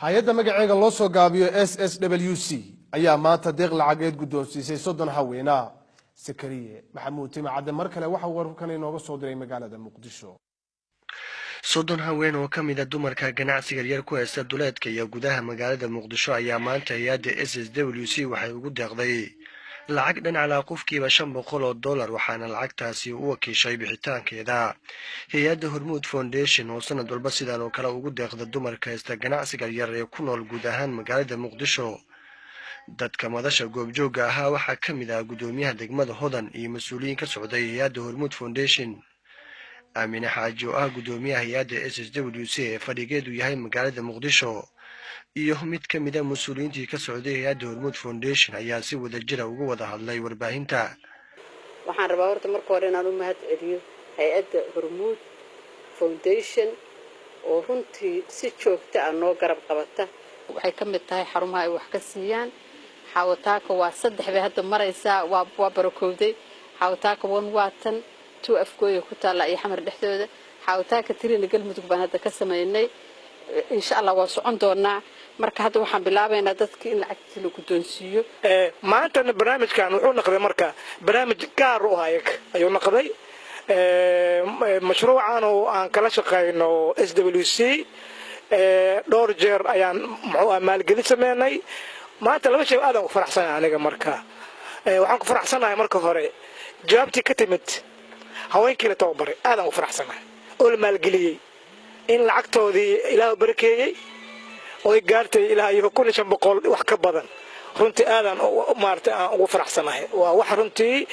hay-adda magaceega loo soo gaabiyo SSWC ayaa maanta deeq lacageed guddoonsiisay 30 haweenaa Sakariye Maxamuud Timacade mar kale waxa uu warkan inooga soo diray magaalada Muqdisho. 30 haween oo ka mid ah dumarka ganacsiga yar ku haysta duleedka iyo gudaha magaalada Muqdisho ayaa maanta hay-adda SSWC waxay ugu deeqday lacag dhan calaa qofkiiba $500 waxaana lacagtaasi u wakiishay bixitaankeeda hay-adda Hormuud Foundation oo sanad walba sidaan oo kale ugu deeqda dumarka haysta ganacsiga yar ee ku nool guud ahaan magaalada Muqdisho. dadka madasha goobjooga ahaa waxaa ka mid ah gudoomiyaha degmada Hodan iyo mas'uuliyiin ka socday hay-adda Hormuud Foundation. Amina Xaaji oo ah gudoomiyaha hay-adda SSWC ee fadhigeedu yahay magaalada Muqdisho iyo mid ka mid ah mas'uuliyiintii ka socday hay-adda Hormuud Foundation ayaa si wadajir ah uga wada hadlay warbaahinta. waxaan rabaa horta marka hore inaan u mahad celiyo hay-adda Hormuud Foundation oo runtii si joogto ah noo garab qabata. waxay ka mid tahay xarumaha ay wax ka siiyaan xawataaka waa 3 bay hadda maraysaa waa barakowday xawataaka 1 waatan 2 afkooy ku taala iyo xamar dhexdooda xawataaka tirina galmudug baan hadda ka sameeynay insha Allah waa socon doonaa marka hadda waxaan bilaabaynaa dadka in lacagta la guddoonsiiyo maanta barnaamijkan wuxuu noqday marka barnaamij gaar u ah ayuu noqday mashruucan oo aan kala shaqeyno SWC dhowr jeer ayaan maalgelin sameynay maanta laba shay aad aan u faraxsanahay aniga marka waxaan ku faraxsanahay marka hore jawaabtii ka timid haweenkii la tababaray aad aan u faraxsanahay oo la maalgeliyay in lacagtoodii Ilaahay barakeeyay oo ay gaartay ilaa 1500 wax ka badan runtii aad aan maartay aan ugu faraxsanahay waa wax runtii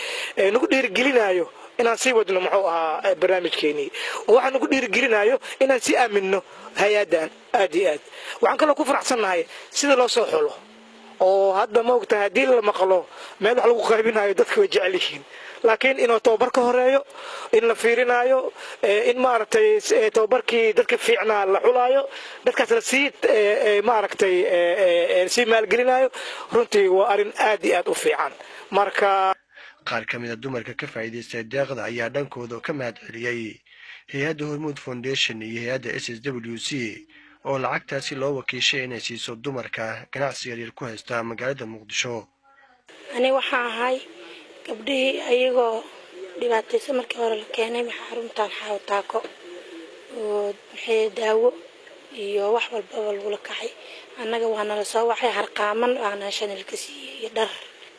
nagu dhiirigelinayo inaan sii wadno muxuu ahaa barnaamijkeeni waxaan ugu dhiirigelinayo inaan si aamino hay-adan aad iyo aad waxaan kale ku faraxsanahay sida loo soo xulo oo hadda ma ogtahay hadii la maqlo meel wax lagu qaybinayo dadku way jecel yihiin laakiin inuu tababar ka horeeyo in la fiirinayo in maartay tababarkii dadka fiicnaa la xulaayo dadkaas la sii maartay si maalgelinayo runtii waa arin aad iyo aad u fiican marka qaar ka mid ah dumarka ka faa'iideystay deeqda ayaa dhankooda ka mahad celiyay hay-adda Hormuud Foundation iyo hay-adda SSWC oo lacagtaasi loo wakiishay inay siiso dumarka ganacsiga yar ku haysta magaalada Muqdisho. ani waxaan ahay gabdhihii ayagoo dhibaataysan markii hore la keenay xaruntan xawtaako oo maxay daawo iyo wax walba lagu kacay annaga waana la soo waxay harqaaman aan shanil ka siiyay dhar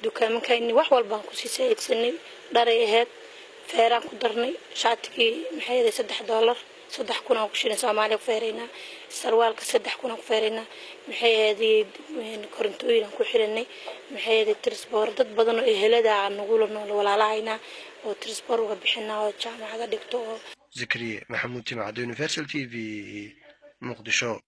dukaamankayni wax walba ku siisaysanay dharay ahayd feeraan ku darnay shaatigii maxay $3 3 kun oo ku shilin Soomaaliya ku feerayna sarwaalka 3 kun oo ku feerayna maxay ahayd korintooyin ku xiranay maxay ahayd transport dad badan oo ehelada aan ugu nool walaalahayna oo transport uga bixinaa oo jaamacada dhigto. Zakariye Maxamuud Timacade, Universal TV, Muqdisho.